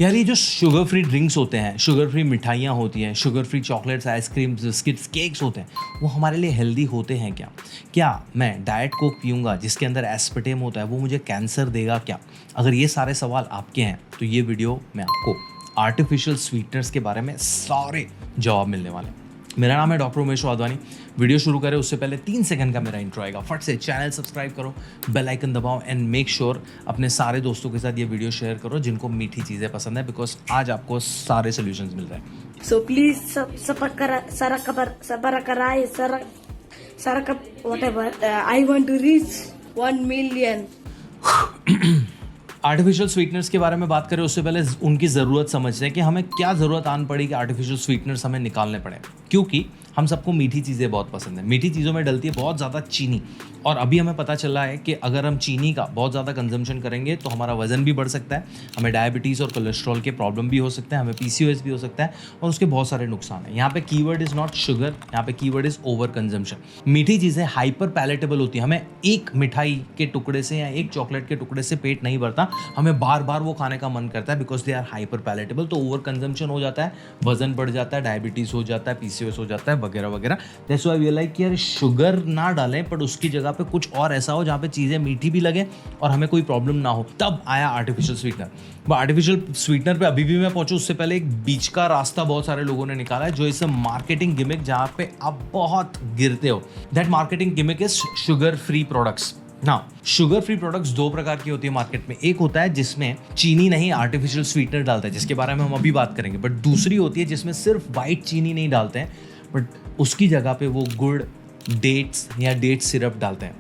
यार ये जो शुगर फ्री ड्रिंक्स होते हैं, शुगर फ्री मिठाइयाँ होती हैं, sugar free chocolates, ice creams, biscuits, cakes होते हैं, वो हमारे लिए हेल्दी होते हैं क्या? क्या मैं डाइट कोक पीऊँगा जिसके अंदर एस्पार्टेम होता है वो मुझे कैंसर देगा क्या? अगर ये सारे सवाल आपके हैं तो ये वीडियो में आपको आर्टिफिशियल स्वीटनर्स के बारे में सारे जवाब मिलने वाले हैं। मेरा नाम है डॉक्टर उमेश वाधवानी। वीडियो शुरू करें उससे पहले 3 सेकंड का मेरा इंट्रो आएगा। फट से चैनल सब्सक्राइब करो, बेल आइकन दबाओ एंड मेक श्योर अपने सारे दोस्तों के साथ ये वीडियो शेयर करो जिनको मीठी चीज़ें पसंद है, बिकॉज आज आपको सारे सोल्यूशंस मिल रहे हैं। So please whatever. I want to reach 1 million. Artificial sweeteners के बारे में बात करें उससे पहले उनकी ज़रूरत समझते हैं कि हमें क्या ज़रूरत आन पड़ी कि आर्टिफिशियल स्वीटनर्स हमें निकालने पड़े, क्योंकि हम सबको मीठी चीज़ें बहुत पसंद है। मीठी चीज़ों में डलती है बहुत ज़्यादा चीनी, और अभी हमें पता चला है कि अगर हम चीनी का बहुत ज़्यादा कंजम्पशन करेंगे तो हमारा वजन भी बढ़ सकता है, हमें डायबिटीज़ और कोलेस्ट्रॉल के प्रॉब्लम भी हो सकते हैं, हमें PCOS भी हो सकता है और उसके बहुत सारे नुकसान हैं। यहाँ पे कीवर्ड इज़ नॉट शुगर, यहाँ पे कीवर्ड इज़ ओवर कंजम्पशन। मीठी चीज़ें हाइपर पैलेटेबल होती हैं, हमें एक मिठाई के टुकड़े से या एक चॉकलेट के टुकड़े से पेट नहीं भरता, हमें बार बार वो खाने का मन करता है because they are hyper palatable. तो ओवर कंजम्पशन हो जाता है, वजन बढ़ जाता है, डायबिटीज़ हो जाता है, PCOS हो जाता है वगैरह वगैरह। दैट्स व्हाई वी लाइक कि यार शुगर ना डालें पर उसकी जगह पे कुछ और ऐसा हो जहाँ पे चीज़ें मीठी भी लगे और हमें कोई प्रॉब्लम ना हो। तब आया आर्टिफिशियल स्वीटनर। वो आर्टिफिशियल स्वीटनर पे अभी भी मैं पहुंचूं उससे पहले एक बीच का रास्ता बहुत सारे लोगों ने निकाला है, जो इस मार्केटिंग गिमिक जहाँ पे आप बहुत गिरते हो। That marketing gimmick is sugar free products. ना, शुगर फ्री प्रोडक्ट्स 2 प्रकार की होती है मार्केट में। एक होता है जिसमें चीनी नहीं आर्टिफिशियल स्वीटनर डालता है, जिसके बारे में हम अभी बात करेंगे। बट दूसरी होती है जिसमें सिर्फ वाइट चीनी नहीं डालते हैं, बट उसकी जगह पे वो गुड़, डेट्स या डेट सिरप डालते हैं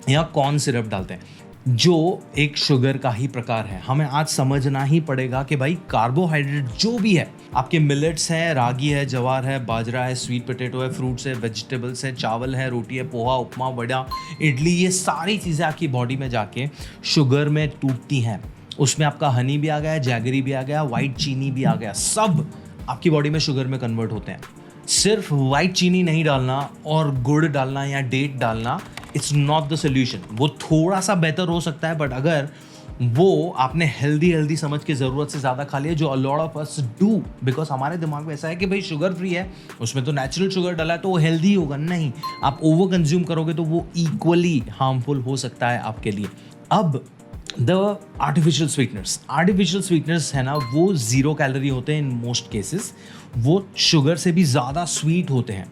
या कॉर्न सिरप डालते हैं, जो एक शुगर का ही प्रकार है। हमें आज समझना ही पड़ेगा कि भाई कार्बोहाइड्रेट जो भी है, आपके मिलेट्स हैं, रागी है, जवार है, बाजरा है, स्वीट पोटैटो है, फ्रूट्स है, वेजिटेबल्स है, चावल है, रोटी है, पोहा, उपमा, वड़ा, इडली, ये सारी चीज़ें आपकी बॉडी में जाके शुगर में टूटती हैं। उसमें आपका हनी भी आ गया, जैगरी भी आ गया, वाइट चीनी भी आ गया, सब आपकी बॉडी में शुगर में कन्वर्ट होते हैं। सिर्फ वाइट चीनी नहीं डालना और गुड़ डालना या डेट डालना, इट्स नॉट द सोल्यूशन। वो थोड़ा सा बेहतर हो सकता है, बट अगर वो आपने हेल्दी समझ के ज़रूरत से ज़्यादा खा लिया, जो a lot of us do, because हमारे दिमाग में ऐसा है कि भाई शुगर फ्री है, उसमें तो नेचुरल शुगर डाला है तो वो हेल्दी होगा। नहीं, आप ओवर कंज्यूम करोगे तो वो इक्वली हार्मफुल हो सकता है आपके लिए। अब द आर्टिफिशियल स्वीटनर्स है ना, वो 0 कैलोरी होते हैं इन मोस्ट केसेस। वो शुगर से भी ज़्यादा स्वीट होते हैं।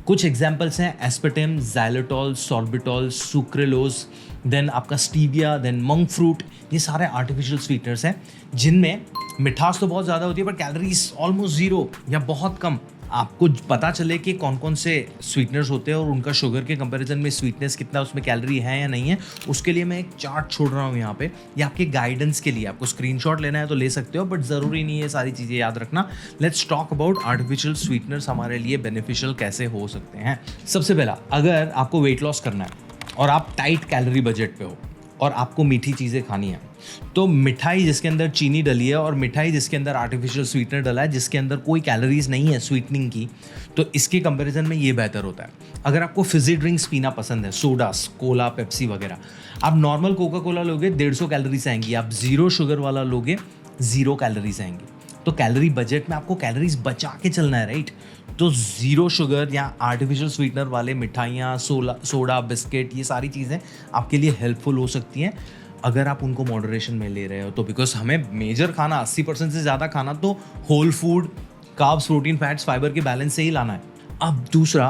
कुछ एग्जाम्पल्स हैं एस्पार्टेम, xylitol, सॉर्बिटॉल, सुक्रेलोज, देन आपका स्टीविया, देन मंक फ्रूट। ये सारे आर्टिफिशियल स्वीटनर्स हैं जिनमें मिठास तो बहुत ज़्यादा होती है पर कैलोरीज ऑलमोस्ट 0 या बहुत कम। आपको पता चले कि कौन कौन से स्वीटनर्स होते हैं और उनका शुगर के कंपैरिजन में स्वीटनेस कितना, उसमें कैलोरी है या नहीं है, उसके लिए मैं एक चार्ट छोड़ रहा हूँ यहाँ पे। ये आपके गाइडेंस के लिए, आपको स्क्रीनशॉट लेना है तो ले सकते हो, बट ज़रूरी नहीं है सारी चीज़ें याद रखना। Let's talk about artificial sweeteners हमारे लिए बेनिफिशियल कैसे हो सकते हैं। सबसे पहला, अगर आपको वेट लॉस करना है और आप टाइट कैलोरी बजट पे हो और आपको मीठी चीज़ें खानी है, तो मिठाई जिसके अंदर चीनी डली है और मिठाई जिसके अंदर आर्टिफिशियल स्वीटनर डला है, जिसके अंदर कोई कैलोरीज नहीं है स्वीटनिंग की, तो इसके कंपैरिजन में ये बेहतर होता है। अगर आपको फिजी ड्रिंक्स पीना पसंद है, सोडास, कोला, पेप्सी वगैरह, आप नॉर्मल कोका कोला लोगे 150 कैलोरीज आएंगी, आप 0 शुगर वाला लोगे 0 कैलोरीज आएंगी। तो कैलोरी बजट में आपको कैलोरीज बचा के चलना है, राइट? तो 0 शुगर या आर्टिफिशियल स्वीटनर वाले मिठाइयाँ, सोडा, बिस्किट, ये सारी चीज़ें आपके लिए हेल्पफुल हो सकती हैं अगर आप उनको मॉडरेशन में ले रहे हो। तो बिकॉज हमें मेजर खाना 80% से ज़्यादा खाना तो whole food, carbs, protein, fats, fibre के बैलेंस से ही लाना है। अब दूसरा,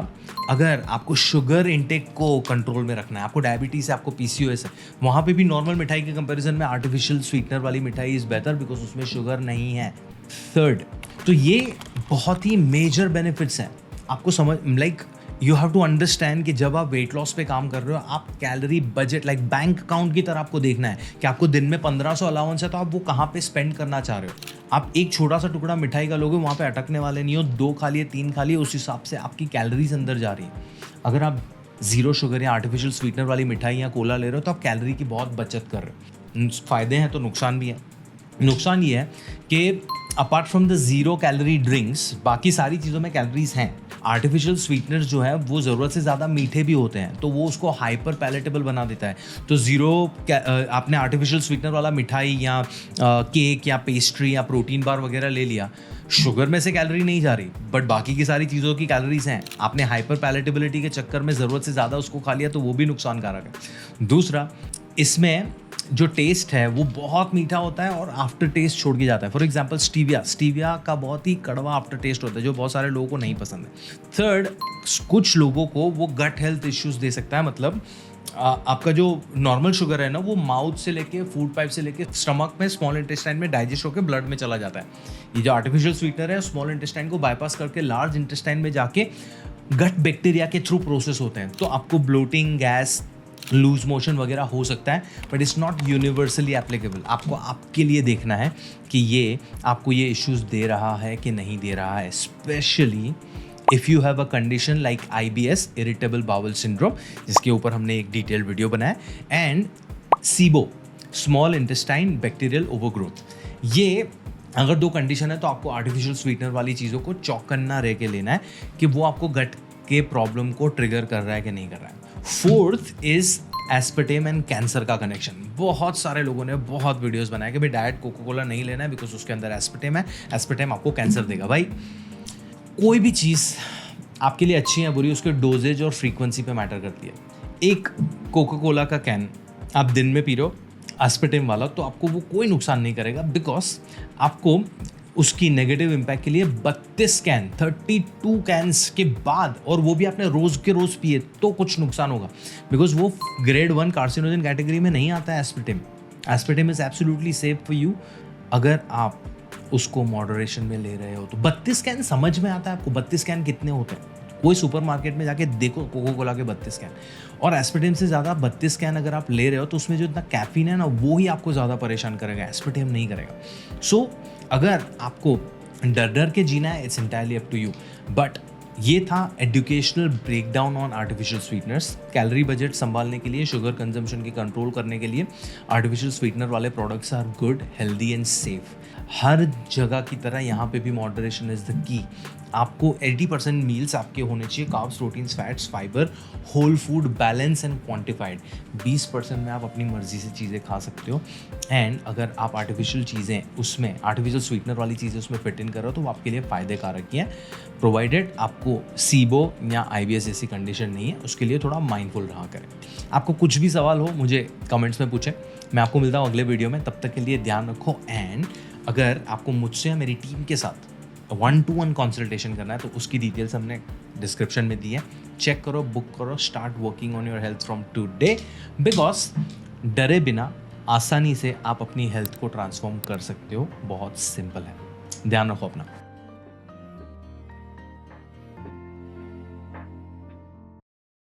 अगर आपको शुगर इंटेक को कंट्रोल में रखना है, आपको डायबिटीज़ है, आपको PCOS है, वहाँ पे भी नॉर्मल मिठाई के कंपैरिजन में आर्टिफिशियल स्वीटनर वाली मिठाई इज़ बेटर बिकॉज उसमें शुगर नहीं है। थर्ड, तो ये बहुत ही मेजर बेनिफिट्स हैं। आपको समझ, like you have to understand कि जब आप वेट लॉस पे काम कर रहे हो, आप calorie budget like bank account की तरह आपको देखना है कि आपको दिन में 1500 अलाउंस है तो आप वो कहाँ पे स्पेंड करना चाह रहे हो। आप एक छोटा सा टुकड़ा मिठाई का लोगे, वहाँ पे अटकने वाले नहीं हो, 2 खा लिए, 3 खा लिए, उस हिसाब से आपकी कैलोरीज अंदर जा रही है। अगर आप 0 शुगर या आर्टिफिशियल स्वीटनर वाली मिठाई या कोला ले रहे हो तो आप कैलोरी की बहुत बचत कर रहे हो। फ़ायदे हैं तो नुकसान भी है। नुकसान ये है कि apart from the 0 calorie drinks, बाकी सारी चीज़ों में कैलोरीज हैं। आर्टिफिशियल स्वीटनर्स जो है वो ज़रूरत से ज़्यादा मीठे भी होते हैं, तो वो उसको हाइपर पैलेटेबल बना देता है। तो आपने आर्टिफिशियल स्वीटनर वाला मिठाई या केक या पेस्ट्री या प्रोटीन बार वगैरह ले लिया, शुगर में से कैलोरी नहीं जा रही, बट बाकी की सारी चीज़ों की कैलोरीज हैं। आपने हाइपर पैलेटेबिलिटी के चक्कर में ज़रूरत से ज़्यादा उसको खा लिया, तो वो भी नुकसानकारक है। दूसरा, इसमें जो टेस्ट है वो बहुत मीठा होता है और आफ्टर टेस्ट छोड़ के जाता है। फॉर एग्जांपल स्टीविया का बहुत ही कड़वा आफ्टर टेस्ट होता है, जो बहुत सारे लोगों को नहीं पसंद है। थर्ड, कुछ लोगों को वो गट हेल्थ इश्यूज दे सकता है। मतलब आपका जो नॉर्मल शुगर है ना, वो माउथ से लेके फूड पाइप से लेके स्टमक में, स्मॉल इंटेस्टाइन में डाइजेस्ट होकर ब्लड में चला जाता है। ये जो आर्टिफिशियल स्वीटनर है, स्मॉल इंटेस्टाइन को बाईपास करके लार्ज इंटेस्टाइन में जाके गट बैक्टीरिया के थ्रू प्रोसेस होते हैं। तो आपको ब्लोटिंग, गैस, लूज मोशन वगैरह हो सकता है, but it's not universally applicable. आपको आपके लिए देखना है कि ये आपको ये इश्यूज दे रहा है कि नहीं दे रहा है, specially if you have a condition like IBS, irritable bowel syndrome, जिसके ऊपर हमने एक डिटेल्ड वीडियो बनाया, and SIBO, small intestine bacterial overgrowth. ये अगर 2 कंडीशन है तो आपको आर्टिफिशियल स्वीटनर वाली चीज़ों को चौकन्ना रह के लेना है कि वो आपको गट के प्रॉब्लम को ट्रिगर कर रहा है कि नहीं कर रहा है। Fourth is aspartame and cancer का कनेक्शन। बहुत सारे लोगों ने बहुत वीडियोस बनाए कि भाई डाइट कोका कोला नहीं लेना है बिकॉज उसके अंदर एस्पर्टेम है, एस्पर्टेम आपको कैंसर देगा। भाई कोई भी चीज़ आपके लिए अच्छी है बुरी, उसके डोजेज और फ्रीक्वेंसी पे मैटर करती है। एक कोका कोला का कैन आप दिन में पी रहे हो एस्पर्टेम वाला, तो आपको वो कोई नुकसान नहीं करेगा, बिकॉज आपको उसकी नेगेटिव इम्पैक्ट के लिए 32 कैंस के बाद, और वो भी आपने रोज़ के रोज़ पिए, तो कुछ नुकसान होगा, बिकॉज वो ग्रेड 1 कार्सिनोजन कैटेगरी में नहीं आता है। Aspartame is absolutely safe for you अगर आप उसको मॉडरेशन में ले रहे हो। तो 32 कैन समझ में आता है आपको? 32 कैन कितने होते हैं? कोई सुपरमार्केट में जाके देखो कोका कोला के 32 कैन, और एस्पर्टेम से ज़्यादा 32 कैन अगर आप ले रहे हो तो उसमें जो इतना कैफीन है ना, वो ही आपको ज़्यादा परेशान करेगा, एस्पर्टेम नहीं करेगा। सो अगर आपको डर के जीना है, it's entirely up to you. But ये था educational breakdown on artificial sweeteners. Calorie budget संभालने के लिए, शुगर कंजम्पशन की कंट्रोल करने के लिए आर्टिफिशियल स्वीटनर वाले products are good, healthy and safe. हर जगह की तरह यहाँ पे भी मॉडरेशन इज़ द की। आपको 80% मील्स आपके होने चाहिए carbs, proteins, fats, fibre, whole food, balance and quantified. 20% में आप अपनी मर्जी से चीज़ें खा सकते हो। एंड अगर आप आर्टिफिशियल चीज़ें उसमें, आर्टिफिशियल स्वीटनर वाली चीज़ें उसमें फिट इन कर रहे हो तो वो आपके लिए फ़ायदे कारक ही है, प्रोवाइडेड आपको SIBO या IBS जैसी कंडीशन नहीं है। उसके लिए थोड़ा माइंडफुल रहा करें। आपको कुछ भी सवाल हो मुझे कमेंट्स में पूछें, मैं आपको मिलता हूँ अगले वीडियो में। तब तक के लिए ध्यान रखो। एंड अगर आपको मुझसे या मेरी टीम के साथ 1-to-1 कंसल्टेशन करना है तो उसकी डिटेल्स हमने डिस्क्रिप्शन में दी है। चेक करो, बुक करो, start working on your health from today, because डरे बिना आसानी से आप अपनी हेल्थ को ट्रांसफॉर्म कर सकते हो। बहुत सिंपल है। ध्यान रखो अपना।